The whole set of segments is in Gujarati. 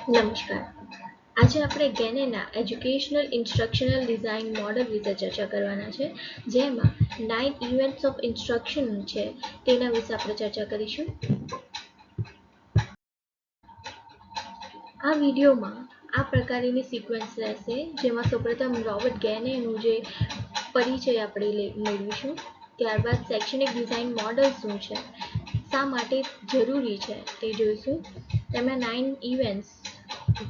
નમસ્કાર. આજે આપણે ગેનેના એજ્યુકેશનલ ઇન્સ્ટ્રક્શનલ ડિઝાઇન મોડલ વિશે ચર્ચા કરવાના છે, જેમાં 9 ઇવેન્ટ્સ ઓફ ઇન્સ્ટ્રક્શન છે તેના વિશે આપણે ચર્ચા કરીશું. આ વિડીયોમાં આ પ્રકારની સિક્વન્સ રહેશે, જેમાં સૌપ્રથમ રોબર્ટ ગેનેનું જે પરિચય આપણે મેળવીશું, ત્યારબાદ શૈક્ષણિક ડિઝાઇન મોડલ શું છે, શા માટે જરૂરી છે તે જોઈશું, તેમાં 9 ઇવેન્ટ્સ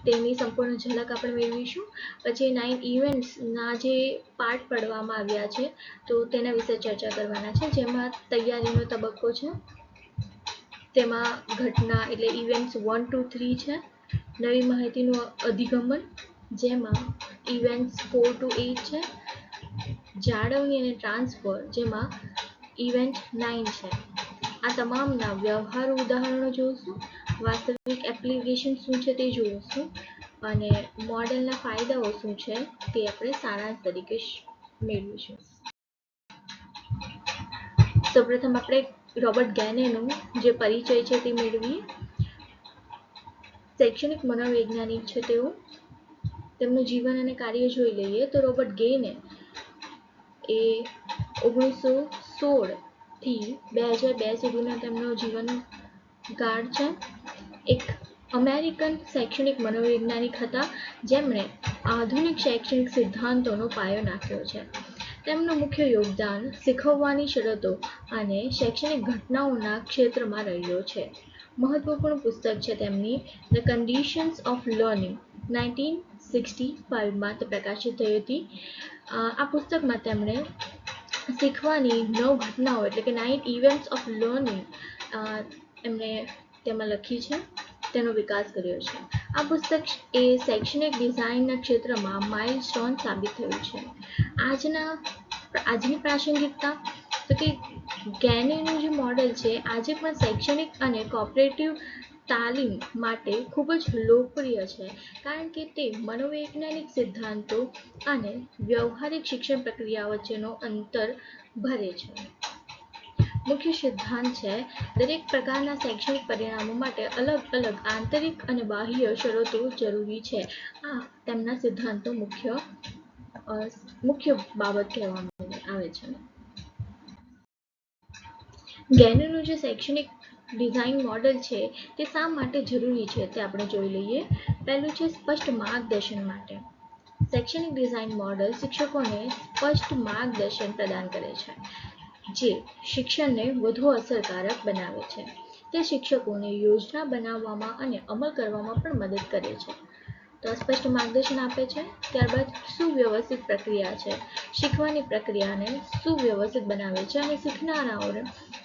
તેની સંપૂર્ણ ઝલક આપણે મેળવીશું. પછી 9 ઇવેન્ટ્સના જે પાર્ટ પાડવામાં આવ્યા છે તો તેના વિશે ચર્ચા કરવાના છે, જેમાં તૈયારીનો તબક્કો છે, તેમાં ઘટના એટલે ઇવેન્ટ્સ 1 to 3 છે, નવી માહિતીનું અધિગમન જેમાં ઇવેન્ટ્સ 4 to 8 છે, જાળવણી અને ટ્રાન્સફર જેમાં ઇવેન્ટ 9 છે. આ તમામના વ્યવહારુ ઉદાહરણો જોઈશું, વાસ્તવિક એપ્લિકેશન શું છે તે જોઈશું અને મોડેલના ફાયદાઓ શું છે તે આપણે સારાંશ તરીકે મેળવીશું. સૌપ્રથમ આપણે રોબર્ટ ગેનેનું જે પરિચય છે તે મેળવીએ. શૈક્ષણિક મનોવૈજ્ઞાનિક છે તેઓ. તેમનું જીવન અને કાર્ય જોઈ લઈએ તો રોબર્ટ ગેને એ 1916 થી 2002 સુધીનો તેમનો જીવનકાળ છે. એક અમેરિકન શૈક્ષણિક મનોવૈજ્ઞાનિક હતા, જેમણે આધુનિક શૈક્ષણિક સિદ્ધાંતોનો પાયો નાખ્યો છે. તેમનું મુખ્ય યોગદાન શીખવવાની શરતો અને શૈક્ષણિક ઘટનાઓના ક્ષેત્રમાં રહ્યો છે. મહત્વપૂર્ણ પુસ્તક છે તેમની ધ કન્ડિશન્સ ઓફ લર્નિંગ 1965માં તે પ્રકાશિત થઈ હતી. આ પુસ્તકમાં તેમણે શીખવાની 9 ઘટનાઓ એટલે કે 9 ઇવેન્ટ્સ ઓફ લર્નિંગ એમણે તેમાં લખી છે, તેનો વિકાસ કર્યો છે. આ પુસ્તક એ શૈક્ષણિક ડિઝાઇનના ક્ષેત્રમાં માઇલસ્ટોન સાબિત થયું છે. આજની પ્રાસંગિકતા તો કે ગેનેનું જે મોડેલ છે આજે પણ શૈક્ષણિક અને કોઓપરેટિવ તાલીમ માટે ખૂબ જ લોકપ્રિય છે, કારણ કે તે મનોવૈજ્ઞાનિક સિદ્ધાંતો અને વ્યવહારિક શિક્ષણ પ્રક્રિયા વચ્ચેનો અંતર ભરે છે. મુખ્ય સિદ્ધાંત છે દરેક પ્રકારના શૈક્ષણિક પરિણામો માટે અલગ અલગ આંતરિક અને બાહ્ય શરતો જરૂરી છે. આ તેમના સિદ્ધાંતો મુખ્ય બાબત કહેવામાં આવે છે. ગેનેનું જે શૈક્ષણિક ડિઝાઇન મોડેલ છે તે શા માટે જરૂરી છે તે આપણે જોઈ લઈએ. પહેલું છે સ્પષ્ટ માર્ગદર્શન માટે. શૈક્ષણિક ડિઝાઇન મોડેલ શિક્ષકોને સ્પષ્ટ માર્ગદર્શન પ્રદાન કરે છે, જે શિક્ષણને વધુ અસરકારક બનાવે છે. તે શિક્ષકોને યોજના બનાવવામાં અને અમલ કરવામાં પણ મદદ કરે છે. તો સ્પષ્ટ માર્ગદર્શન આપે છે. ત્યારબાદ સુવ્યવસ્થિત પ્રક્રિયા છે. શીખવાની પ્રક્રિયાને સુવ્યવસ્થિત બનાવે છે અને શીખનારાઓને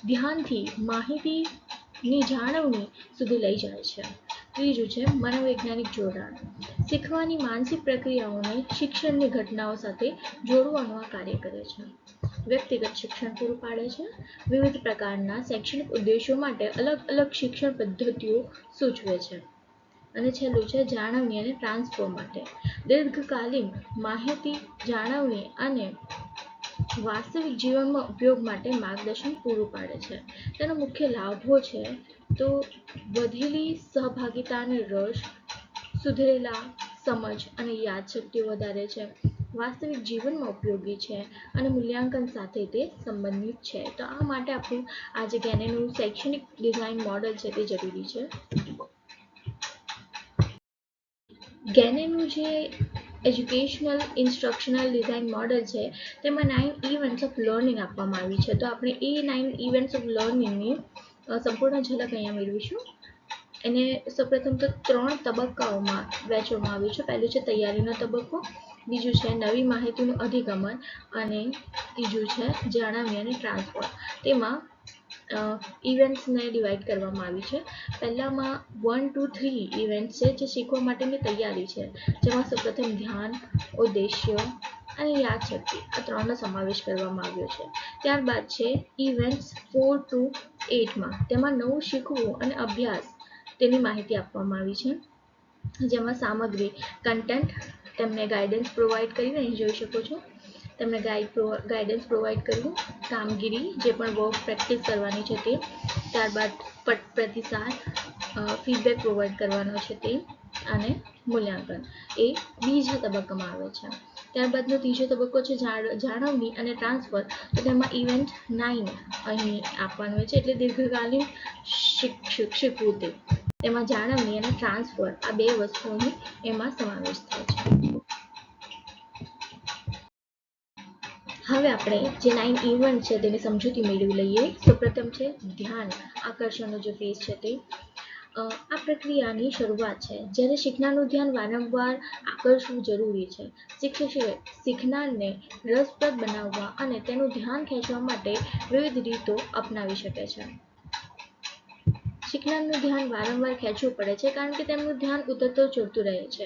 ધ્યાનથી માહિતીની જાળવણી સુધી લઈ જાય છે. ત્રીજું છે મનોવૈજ્ઞાનિક જોડાણ. શીખવાની માનસિક પ્રક્રિયાઓને શિક્ષણની ઘટનાઓ સાથે જોડવાનું આ કાર્ય કરે છે. વ્યક્તિગત શિક્ષણ પૂરું પાડે છે. વિવિધ પ્રકારના શૈક્ષણિક ઉદ્દેશો માટે અલગ અલગ શિક્ષણ પદ્ધતિઓ સૂચવે છે. અને છેલ્લું છે જાળવણી અને ટ્રાન્સફર માટે. દીર્ઘકાલીન માહિતી જાળવણી અને વાસ્તવિક જીવનમાં ઉપયોગ માટે માર્ગદર્શન પૂરું પાડે છે. તેનો મુખ્ય લાભો છે તો વધેલી સહભાગિતા અને રસ, સુધરેલા સમજ અને યાદશક્તિ વધારે છે, વાસ્તવિક જીવનમાં ઉપયોગી છે અને મૂલ્યાંકન સાથે તે સંબંધિત છે. તો આ માટે આપણું આજે ગેનેનું શૈક્ષણિક ડિઝાઇન મોડેલ છે તે જરૂરી છે. ગેનેનું જે એજ્યુકેશનલ ઇન્સ્ટ્રક્શનલ ડિઝાઇન મોડેલ છે તેમાં 9 ઇવેન્ટ્સ ઓફ લર્નિંગ આપવામાં આવી છે. તો આપણે એ 9 ઇવેન્ટ્સ ઓફ લર્નિંગની સંપૂર્ણ ઝલક અહીંયા મેળવીશું. એને સૌપ્રથમ તો 3 તબક્કાઓમાં વહેંચવામાં આવ્યું છે. પહેલું છે તૈયારીનો તબક્કો, બીજું છે નવી માહિતીનું અધિગમન અને ત્રીજું છે જાળવણી અને ટ્રાન્સફર. તેમાં ઇવેન્ટ્સને ડિવાઈડ કરવામાં આવી છે. પહેલામાં 1 to 3 ઇવેન્ટ્સ છે જે શીખવા માટેની તૈયારી છે, જેમાં સૌપ્રથમ ધ્યાન, ઉદ્દેશ્ય અને યાદશક્તિ આ 3નો સમાવેશ કરવામાં આવ્યો છે. ત્યારબાદ છે ઇવેન્ટ્સ 4 to 8માં તેમાં નવું શીખવું અને અભ્યાસ તેની માહિતી આપવામાં આવી છે, જેમાં સામગ્રી કન્ટેન્ટ તેમને ગાઈડન્સ પ્રોવાઈડ કરીને અહીં જોઈ શકો છો. તેમને ગાઈડન્સ પ્રોવાઈડ કરવું, કામગીરી જે પણ વર્ક પ્રેક્ટિસ કરવાની છે તે, ત્યારબાદ પ્રતિસાદ ફીડબેક પ્રોવાઈડ કરવાનો છે તે, અને મૂલ્યાંકન એ બીજા તબક્કામાં આવે છે. ત્યારબાદનો ત્રીજો તબક્કો છે જાળવણી અને ટ્રાન્સફર. તો તેમાં ઇવેન્ટ 9 અહીં આપવાનું હોય છે, એટલે દીર્ઘકાલીન શિક્ષકવૃત્તિ. તેમાં જાળવણી અને ટ્રાન્સફર આ બે વસ્તુઓનો એમાં સમાવેશ થાય છે. હવે આપણે જે 9 ઇવેન્ટ છે તેની સમજૂતી મેળવી લઈએ. સૌપ્રથમ છે ધ્યાન આકર્ષણનો જે ફેઝ છે તે. આ પ્રક્રિયાની શરૂઆત છે જ્યારે શીખનારનું ધ્યાન વારંવાર આકર્ષવું જરૂરી છે. શિક્ષકે શીખનારને રસપ્રદ બનાવવા અને તેનું ધ્યાન ખેંચવા માટે વિવિધ રીતો અપનાવી શકે છે. શીખનારનું ધ્યાન વારંવાર ખેંચવું પડે છે કારણ કે તેમનું ધ્યાન ઉતરતું ચડતું રહે છે.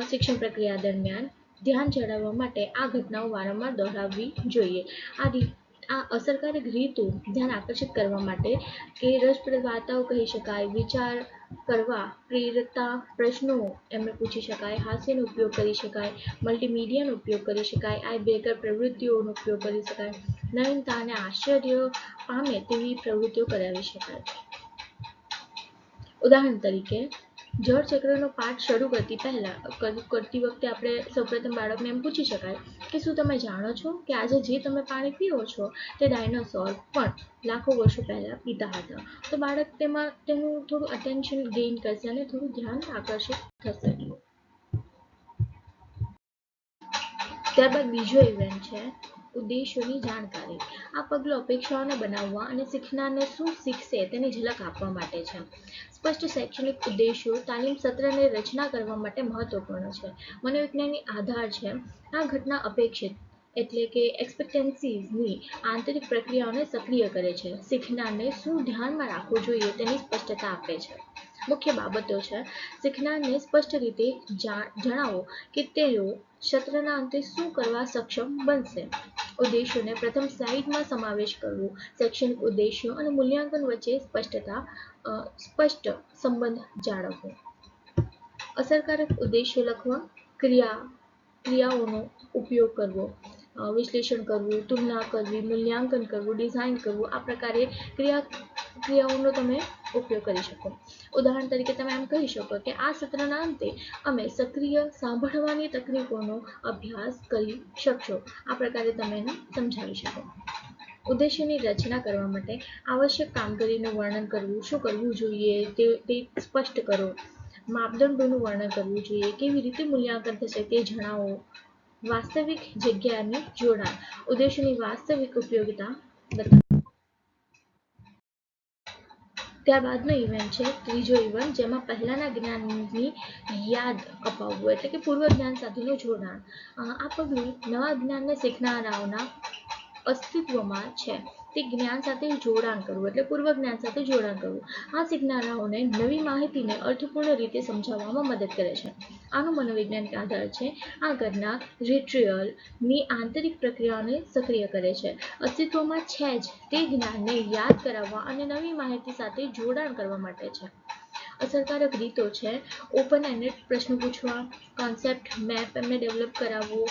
શિક્ષણ પ્રક્રિયા દરમિયાન ધ્યાન જાળવવા માટે આ ઘટનાઓ વારંવાર દોહરાવવી જોઈએ. આ અસરકારક રીતો ધ્યાન આકર્ષિત કરવા માટે કે રસપ્રદ વાર્તાઓ કહી શકાય, વિચાર કરવા પ્રેરતા પ્રશ્નો એમને પૂછી શકાય, હાસ્યનો ઉપયોગ કરી શકાય, મલ્ટીમીડિયાનો ઉપયોગ કરી શકાય, આઈ બ્રેકર પ્રવૃત્તિઓનો ઉપયોગ કરી શકાય, નવીનતા અને આશ્ચર્ય પામે તેવી પ્રવૃત્તિઓ કરાવી શકાય. ઉદાહરણ તરીકે જળચક્રનો પાઠ શરૂ કરતી વખતે આપણે સૌપ્રથમ બાળકને એમ પૂછી શકાય કે શું તમે જાણો છો કે આજે જે તમે પાણી પીઓ છો તે ડાયનોસોર પણ લાખો વર્ષો પહેલા પીતા હતા. તો બાળક તેમાં તેનું થોડું અટેન્શન ગેઇન કરશે અને થોડું ધ્યાન આકર્ષિત થશે. ત્યારબાદ બીજો ઇવેન્ટ છે ઉદ્દેશોની જાણકારી. આ પગલું અપેક્ષાઓને બનાવવા અને શીખનારને શું શીખશે તેની ઝલક આપવા માટે છે. સ્પષ્ટ શૈક્ષણિક ઉદ્દેશો તાલીમ સત્રની રચના કરવા માટે મહત્વપૂર્ણ છે. મનોવિજ્ઞાનની આધાર છે આ ઘટના અપેક્ષિત એટલે કે એક્સપેક્ટન્સીઝની આંતરિક પ્રક્રિયાઓને સક્રિય કરે છે. શીખનારને શું ધ્યાનમાં રાખવું જોઈએ તેની સ્પષ્ટતા આપે છે. મુખ્ય બાબતો છે શીખનારને સ્પષ્ટ રીતે જણાવો કે તેઓ સત્રના અંતે શું કરવા સક્ષમ બનશે. ઉદ્દેશોને પ્રથમ સ્લાઇડમાં સમાવેશ કરવો. શૈક્ષણિક ઉદ્દેશો અને મૂલ્યાંકન વચ્ચે સ્પષ્ટ સંબંધ જાળવવો. અસરકારક ઉદ્દેશો લખવા, ક્રિયાઓનો ઉપયોગ કરવો, વિશ્લેષણ કરવું, તુલના કરવી, મૂલ્યાંકન કરવું, ડિઝાઇન કરવું. આ પ્રકારે ક્રિયાઓનો તમે ઉપયોગ કરી શકો. ઉદાહરણ તરીકે તમે એમ કહી શકો કે આ સત્રના અંતે અમે સક્રિય સાંભળવાની તકનીકોનો અભ્યાસ કરી શકશો. આ પ્રકારે તમે એને સમજાવી શકો. ઉદ્દેશ્યની રચના કરવા માટે આવશ્યક કામગીરીનું વર્ણન કરવું, શું કરવું જોઈએ તે સ્પષ્ટ કરો. માપદંડોનું વર્ણન કરવું જોઈએ, કેવી રીતે મૂલ્યાંકન થશે તે જણાવો. વાસ્તવિક જગ્યાની જોડાણ, ઉદ્દેશોની વાસ્તવિક ઉપયોગિતા બતાવો. ત્યારબાદનો ઇવેન્ટ છે ત્રીજો ઇવેન્ટ, જેમાં પહેલાના જ્ઞાનની યાદ અપાવવું એટલે કે પૂર્વ જ્ઞાન સાથેનું જોડાણ. આ પગલું નવા જ્ઞાનને શીખનારાઓના અસ્તિત્વમાં છે તે જ્ઞાન સાથે જોડાણ કરવું એટલે પૂર્વ જ્ઞાન સાથે જોડાણ કરવું. આ શીખનારાઓને નવી માહિતીને અર્થપૂર્ણ રીતે સમજાવવામાં મદદ કરે છે. આનો મનોવૈજ્ઞાનિક આધાર છે આ ઘટના રિટ્રીવલની આંતરિક પ્રક્રિયાઓને સક્રિય કરે છે. અસ્તિત્વમાં છે જ તે જ્ઞાનને યાદ કરાવવા અને નવી માહિતી સાથે જોડાણ કરવા માટે છે. અસરકારક રીતો છે ઓપન એન્ડેડ પ્રશ્નો પૂછવા, કોન્સેપ્ટ મેપ એમને ડેવલપ કરાવવો,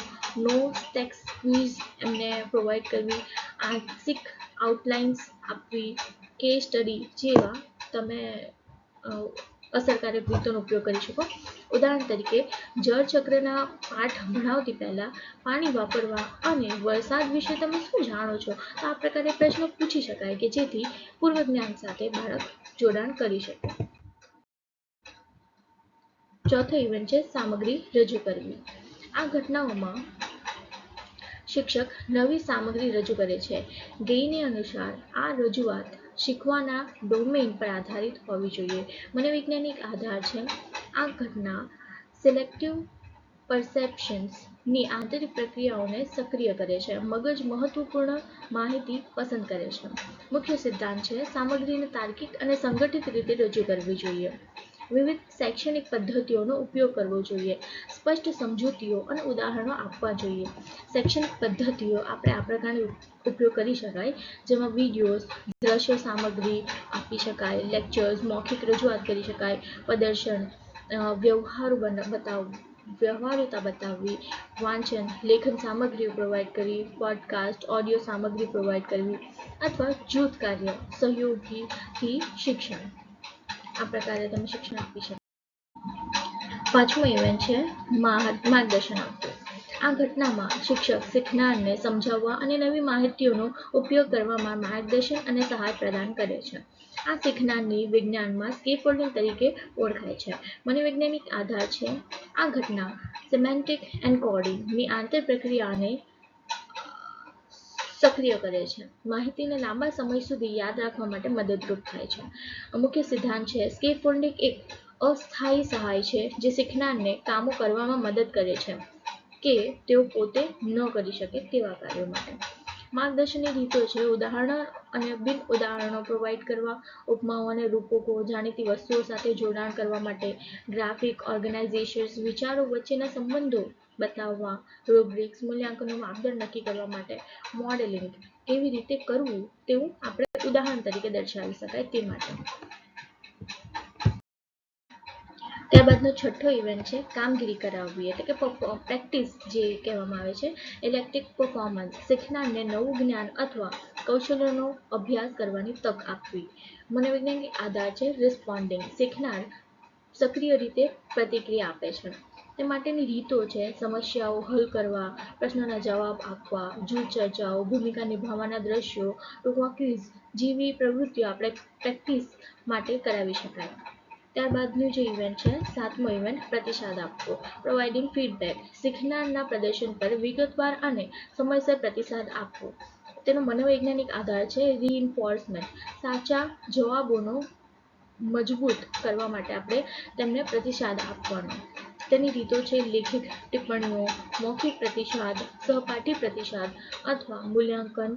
નો સ્ટેક્સ ક્વિઝ એમને પ્રોવાઈડ કરવી, આંશિક આઉટલાઇન્સ આપવી, કેસ સ્ટડી જેવા તમે અસરકારક રીતોનો ઉપયોગ કરી શકો. ઉદાહરણ તરીકે જળચક્રના પાઠ ભણાવતી પહેલા પાણી વાપરવા અને વરસાદ વિશે તમે શું જાણો છો. તો આ પ્રકારે પ્રશ્નો પૂછી શકાય કે જેથી પૂર્વ જ્ઞાન સાથે બાળક જોડાણ કરી શકે. ચોથો ઇવેન્ટ છે સામગ્રી રજૂ કરવી. આ ઘટનાઓમાં શિક્ષક નવી સામગ્રી રજૂ કરે છે. ગેઇને અનુસાર આ રજૂઆત શીખવાના ડોમેઇન પર આધારિત હોવી જોઈએ. મનોવૈજ્ઞાનિક આધાર છે આ ઘટના સિલેક્ટિવ પરસેપ્શન્સની આંતરિક પ્રક્રિયાઓને સક્રિય કરે છે. મગજ મહત્વપૂર્ણ માહિતી પસંદ કરે છે. મુખ્ય સિદ્ધાંત છે સામગ્રીને તાર્કિક અને સંગઠિત રીતે રજૂ કરવી જોઈએ. વિવિધ શૈક્ષણિક પદ્ધતિઓનો ઉપયોગ કરવો જોઈએ. સ્પષ્ટ સમજૂતીઓ અને ઉદાહરણો આપવા જોઈએ. શૈક્ષણિક પદ્ધતિઓ આપણે આ પ્રકારની ઉપયોગ કરી શકાય જેમાં વિડીયોઝ, દ્રશ્ય સામગ્રી આપી શકાય, લેક્ચર્સ, મૌખિક રજૂઆત કરી શકાય, પ્રદર્શન, વ્યવહારુતા બતાવવી, વાંચન, લેખન સામગ્રીઓ પ્રોવાઈડ કરવી, પોડકાસ્ટ, ઓડિયો સામગ્રી પ્રોવાઈડ કરવી અથવા જૂથ કાર્ય સહયોગીથી શિક્ષણ. આ પ્રકારે તમે શિક્ષણ આપી શકો. પાંચમો ઇવેન્ટ છે માર્ગદર્શન આપવું. આ ઘટનામાં શિક્ષક શીખનારને સમજાવવા અને નવી માહિતીઓનો ઉપયોગ કરવામાં માર્ગદર્શન અને સહાય પ્રદાન કરે છે. આ શીખનારની વિજ્ઞાનમાં સ્કેફોલ્ડિંગ તરીકે ઓળખાય છે. મનોવૈજ્ઞાનિક આધાર છે. આ ઘટના સિમેન્ટિક એન્કોડિંગની આંતર પ્રક્રિયાને સક્રિય કરે છે. માહિતીને લાંબા સમય સુધી યાદ રાખવા માટે મદદરૂપ થાય છે. મુખ્ય સિદ્ધાંત છે સ્કેફોલ્ડિંગ એક અસ્થાયી સહાય છે જે શીખનારને કામો કરવામાં મદદ કરે છે કે તેઓ પોતે ન કરી શકે તેવા કાર્યો માટે. માર્ગદર્શનની રીતો છે ઉદાહરણો અને બિન ઉદાહરણો પ્રોવાઈડ કરવા, ઉપમાઓ અને રૂપકો, જાણીતી વસ્તુઓ સાથે જોડાણ કરવા માટે, ગ્રાફિક ઓર્ગેનાઇઝેશન્સ, વિચારો વચ્ચેના સંબંધો બતાવવા, રૂબ્રિક્સ, મૂલ્યાંકનનો માપદંડ નક્કી કરવા માટે, મોડેલિંગ કેવી રીતે કરવું તેવું આપણે ઉદાહરણ તરીકે દર્શાવી શકાય તે માટે. ત્યારબાદનો છઠ્ઠો ઇવેન્ટ છે કામગીરી કરાવવી એટલે કે પ્રેક્ટિસ જે કહેવામાં આવે છે. ઇલેક્ટિક પરફોર્મન્સ શીખનારને નવું જ્ઞાન અથવા કૌશલ્યનો અભ્યાસ કરવાની તક આપવી. મનોવૈજ્ઞાનિક આધાર છે રિસ્પોન્ડિંગ શીખનાર સક્રિય રીતે પ્રતિક્રિયા આપે છે. તે માટેની રીતો છે સમસ્યાઓ હલ કરવા, પ્રશ્નોના જવાબ આપવા, જૂથ ચર્ચાઓ, ભૂમિકા નિભાવવાના દ્રશ્યો, ટૂંકમાં ક્વિઝ જેવી પ્રવૃત્તિઓ આપણે પ્રેક્ટિસ માટે કરાવી શકાય. ત્યારબાદનું જે ઇવેન્ટ છે સાતમો ઇવેન્ટ પ્રતિસાદ આપવો. પ્રોવાઇડિંગ ફીડબેક શીખનારના પ્રદર્શન પર વિગતવાર અને સમયસર પ્રતિસાદ આપવો. તેનો મનોવૈજ્ઞાનિક આધાર છે રીઇન્ફોર્સમેન્ટ સાચા જવાબોનો મજબૂત કરવા માટે આપણે તેમને પ્રતિસાદ આપવાનો. તેની રીતો છે લેખિત ટિપ્પણીઓ, મૌખિક પ્રતિસાદ, સહપાઠી પ્રતિસાદ અથવા મૂલ્યાંકન,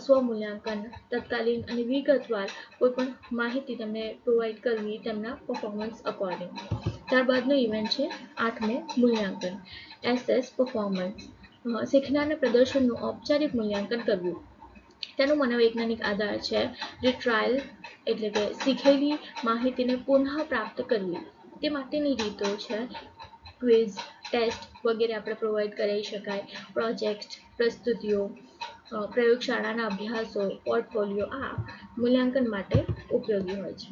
સ્વમૂલ્યાંકન, તત્કાલીન અને વિગતવાર કોઈપણ માહિતી તેમને પ્રોવાઈડ કરવી તેમના પરફોર્મન્સ અકોર્ડિંગ. ત્યારબાદનો ઇવેન્ટ છે આઠમો મૂલ્યાંકન એસેસ પરફોર્મન્સ શીખનારના પ્રદર્શનનું ઔપચારિક મૂલ્યાંકન કરવું. તેનો મનોવૈજ્ઞાનિક આધાર છે રિટ્રાયલ એટલે કે શીખેલી માહિતીને પુનઃ પ્રાપ્ત કરવી. તે માટેની રીતો છે ક્વિઝ, ટેસ્ટ વગેરે આપણે પ્રોવાઈડ કરી શકાય. પ્રોજેક્ટ, પ્રસ્તુતિઓ, પ્રયોગશાળાના અભ્યાસો, પોર્ટફોલિયો આ મૂલ્યાંકન માટે ઉપયોગી હોય છે.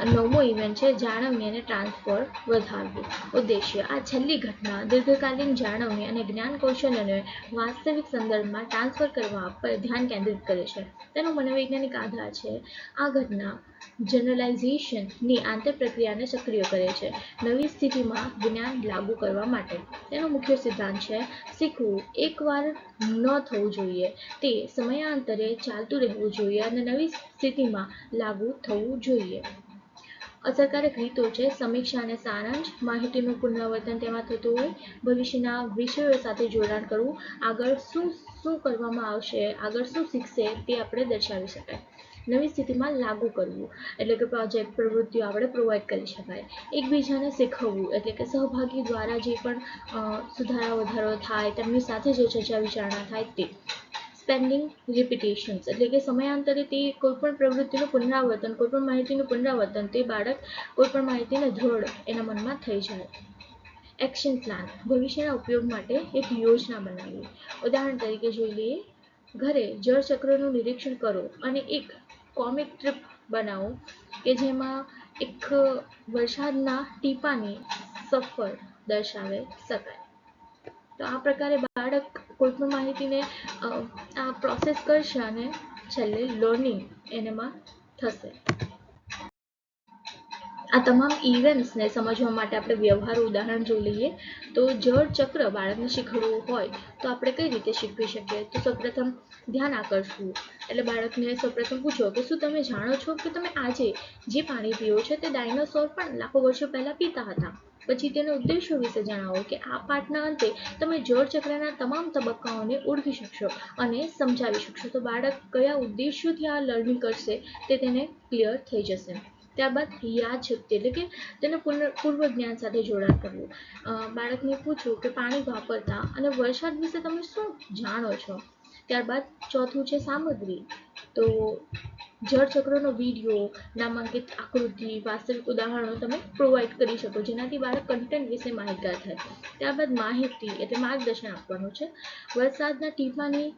નવમો ઇવેન્ટ છે જાળવણી અને ટ્રાન્સફર વધારવું. ઉદ્દેશ્ય આ છેલ્લી ઘટના દીર્ઘકાલીન જાળવણી અને જ્ઞાન કૌશલ્યને વાસ્તવિક સંદર્ભમાં ટ્રાન્સફર કરવા પર ધ્યાન કેન્દ્રિત કરે છે. તેનો મનોવૈજ્ઞાનિક આધાર છે આ ઘટના જનરલાઇઝેશનની આંતર પ્રક્રિયાને સક્રિય કરે છે નવી સ્થિતિમાં જ્ઞાન લાગુ કરવા માટે. તેનો મુખ્ય સિદ્ધાંત છે શીખવું એકવાર ન થવું જોઈએ, તે સમયાંતરે ચાલતું રહેવું જોઈએ અને નવી સ્થિતિમાં લાગુ થવું જોઈએ. અસરકારક રીતો છે સમીક્ષા અને સારાંશ, માહિતીનું પુનરાવર્તન તેમાં થતું હોય, ભવિષ્યના વિષયો સાથે જોડાણ કરવું, આગળ શું કરવામાં આવશે, આગળ શું શીખશે તે આપણે દર્શાવી શકાય. નવી સ્થિતિમાં લાગુ કરવું એટલે કે પ્રોજેક્ટ પ્રવૃત્તિઓ આપણે પ્રોવાઈડ કરી શકાય. એકબીજાને શીખવવું એટલે કે સહભાગી દ્વારા જે પણ સુધારા વધારો થાય તેમની સાથે જે ચર્ચા વિચારણા થાય તે. સ્પેન્ડિંગ રિપીટેશન્સ એટલે કે સમયાંતરે તે કોઈપણ પ્રવૃત્તિનું પુનરાવર્તન, કોઈપણ માહિતીનું પુનરાવર્તન તે બાળક કોઈપણ માહિતીને દ્રઢ એના મનમાં થઈ જાય. એક્શન પ્લાન ભવિષ્યના ઉપયોગ માટે એક યોજના બનાવવી. ઉદાહરણ તરીકે જોઈ લઈએ ઘરે જળચક્રનું નિરીક્ષણ કરો અને એક કોમિક ટ્રીપ બનાવો કે જેમાં એક વરસાદના ટીપાની સફર દર્શાવી શકાય. તો આ પ્રકારે બાળક કોઈપણ માહિતીને આ પ્રોસેસ કરશે અને છેલ્લે લર્નિંગ એનામાં થશે. આ તમામ ઇવેન્ટ્સને સમજવા માટે આપણે વ્યવહારુ ઉદાહરણ જોઈ લઈએ તો જળચક્ર બાળકને શીખવવું હોય તો આપણે કઈ રીતે શીખવી શકીએ. તો સૌપ્રથમ ધ્યાન આકર્ષવું એટલે બાળકને સૌપ્રથમ પૂછો કે શું તમે જાણો છો કે તમે આજે જે પાણી પીઓ છો તે ડાયનોસોર પણ લાખો વર્ષો પહેલા પીતા હતા. પછી તેના ઉદ્દેશો વિશે જણાવો કે આ પાઠના અંતે તમે જળચક્રના તમામ તબક્કાઓને ઓળખી શકશો અને સમજાવી શકશો. તો બાળક કયા ઉદ્દેશોથી આ લર્નિંગ કરશે તે તેને ક્લિયર થઈ જશે. ત્યારબાદ યાદશક્તિ એટલે કે તેને પૂર્વ જ્ઞાન સાથે જોડાણ કરવું. બાળકને પૂછવું કે પાણી વાપરતા અને વરસાદ વિશે તમે શું જાણો છો. ત્યારબાદ ચોથું છે સામગ્રી. તો જળચક્રનો વિડીયો, નામાંકિત આકૃતિ, વાસ્તવિક ઉદાહરણો તમે પ્રોવાઈડ કરી શકો જેનાથી બાળક કન્ટેન્ટ વિશે માહિતગાર થાય. ત્યારબાદ માહિતી એટલે માર્ગદર્શન આપવાનું છે. વરસાદના ટીપાની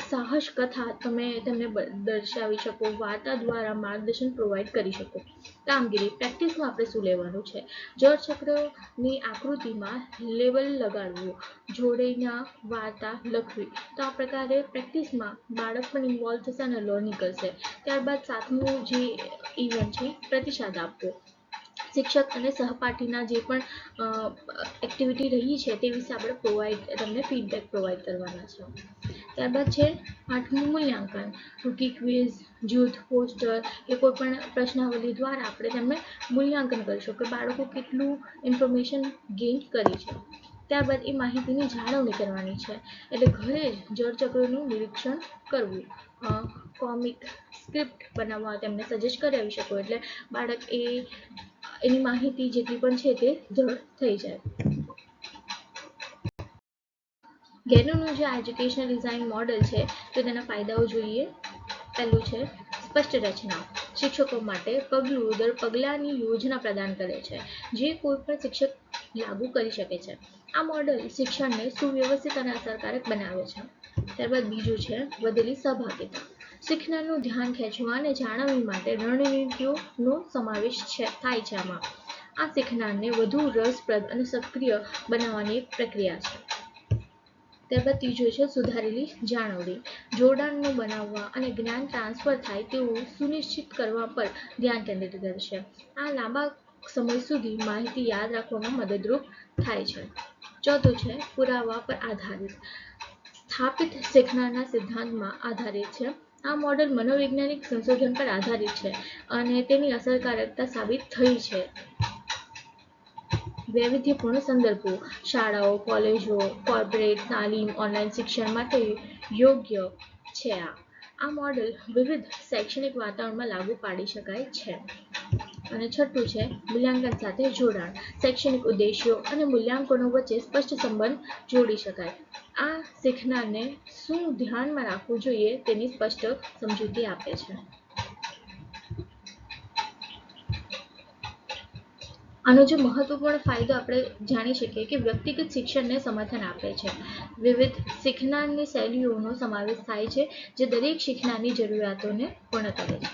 સાહસ કથા તમે તેમને દર્શાવી શકો, વાર્તા દ્વારા માર્ગદર્શન પ્રોવાઈડ કરી શકો. કામગીરી પ્રેક્ટિસમાં આપણે શું લેવાનું છે? જળચક્રની આકૃતિમાં લેવલ લગાડવું, જોડેના વાર્તા લખવી. તો આ પ્રકારે પ્રેક્ટિસમાં બાળક પણ ઇન્વોલ્વ થશે અને લર્નિંગ કરશે. ત્યારબાદ 7મું જે ઇવેન્ટ છે પ્રતિસાદ આપવો. શિક્ષક અને સહપાઠીના જે પણ એક્ટિવિટી રહી છે તે વિશે આપણે તમને ફીડબેક પ્રોવાઈડ કરવાના છે. ત્યારબાદ છે 8મું મૂલ્યાંકન. ટૂંકી ક્વિઝ, જૂથ પોસ્ટર કે કોઈ પણ પ્રશ્નાવલી દ્વારા આપણે તેમને મૂલ્યાંકન કરીશું કે બાળકો કેટલું ઇન્ફોર્મેશન ગેઇન કરી છે. ત્યારબાદ એ માહિતીની જાળવણી કરવાની છે, એટલે ઘરે જ જળચક્રનું નિરીક્ષણ કરવું. કોમિક સ્ક્રિપ્ટ બનાવવા તેમને સજેસ્ટ કરાવી શકો, એટલે બાળક એની માહિતી જેટલી પણ છે તે દૃઢ થઈ જાય. ગેનોનું જે એજ્યુકેશનલ ડિઝાઇન મોડલ છે તો તેના ફાયદાઓ જોઈએ. પહેલું છે સ્પષ્ટ રચના. શિક્ષકો માટે પગલું દર પગલાંની યોજના પ્રદાન કરે છે, જે કોઈ પણ શિક્ષક લાગુ કરી શકે છે. આ મોડલ શિક્ષણને સુવ્યવસ્થિત અને અસરકારક બનાવે છે. ત્યારબાદ બીજું છે વધેલી સહભાગિતા. શીખનારનું ધ્યાન ખેંચવા અને જાળવણી માટે રણનીતિઓનો સમાવેશ થાય છે. આમાં આ શીખનારને વધુ રસપ્રદ અને સક્રિય બનાવવાની એક પ્રક્રિયા છે. ત્યારબાદ ત્રીજું છે સુધારેલી જાળવણી. જોડાણો બનાવવા અને જ્ઞાન ટ્રાન્સફર થાય તેવું સુનિશ્ચિત કરવા પર ધ્યાન કેન્દ્રિત કરશે. આ લાંબા સમય સુધી માહિતી યાદ રાખવામાં મદદરૂપ થાય છે. ચોથું છે પુરાવા પર આધારિત. સ્થાપિત શીખનારના સિદ્ધાંતમાં આધારિત છે. આ મોડેલ મનોવૈજ્ઞાનિક સંશોધન પર આધારિત છે અને તેની અસરકારકતા સાબિત થઈ છે. વૈવિધ્યપૂર્ણ સંદર્ભો. શાળાઓ, કોલેજો, કોર્પોરેટ, તાલીમ, ઓનલાઈન શિક્ષણ માટે યોગ્ય છે. આ મોડેલ વિવિધ શૈક્ષણિક વાતાવરણમાં લાગુ પાડી શકાય છે. અને છઠ્ઠું છે મૂલ્યાંકન સાથે જોડાણ. શૈક્ષણિક ઉદ્દેશ્યો અને મૂલ્યાંકનો વચ્ચે સ્પષ્ટ સંબંધ જોડી શકાય. આ શીખનારને શું ધ્યાનમાં રાખવું જોઈએ તેની સ્પષ્ટ સમજૂતી આપે છે. આનો જે મહત્વપૂર્ણ ફાયદો આપણે જાણી શકીએ કે વ્યક્તિગત શિક્ષણને સમર્થન આપે છે. વિવિધ શીખનારની શૈલીઓનો સમાવેશ થાય છે, જે દરેક શીખનારની જરૂરિયાતોને પૂર્ણ કરે છે.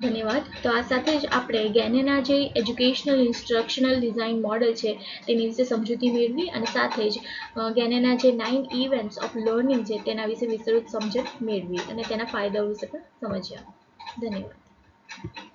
ધન્યવાદ. તો આ સાથે જ આપણે ગેનેના જે એજ્યુકેશનલ ઇન્સ્ટ્રક્શનલ ડિઝાઇન મોડલ છે તેની વિશે સમજૂતી મેળવી અને સાથે જ ગેનેના જે 9 ઇવેન્ટ્સ ઓફ લર્નિંગ છે તેના વિશે વિસ્તૃત સમજણ મેળવી અને તેના ફાયદાઓ વિશે પણ સમજ્યા. ધન્યવાદ.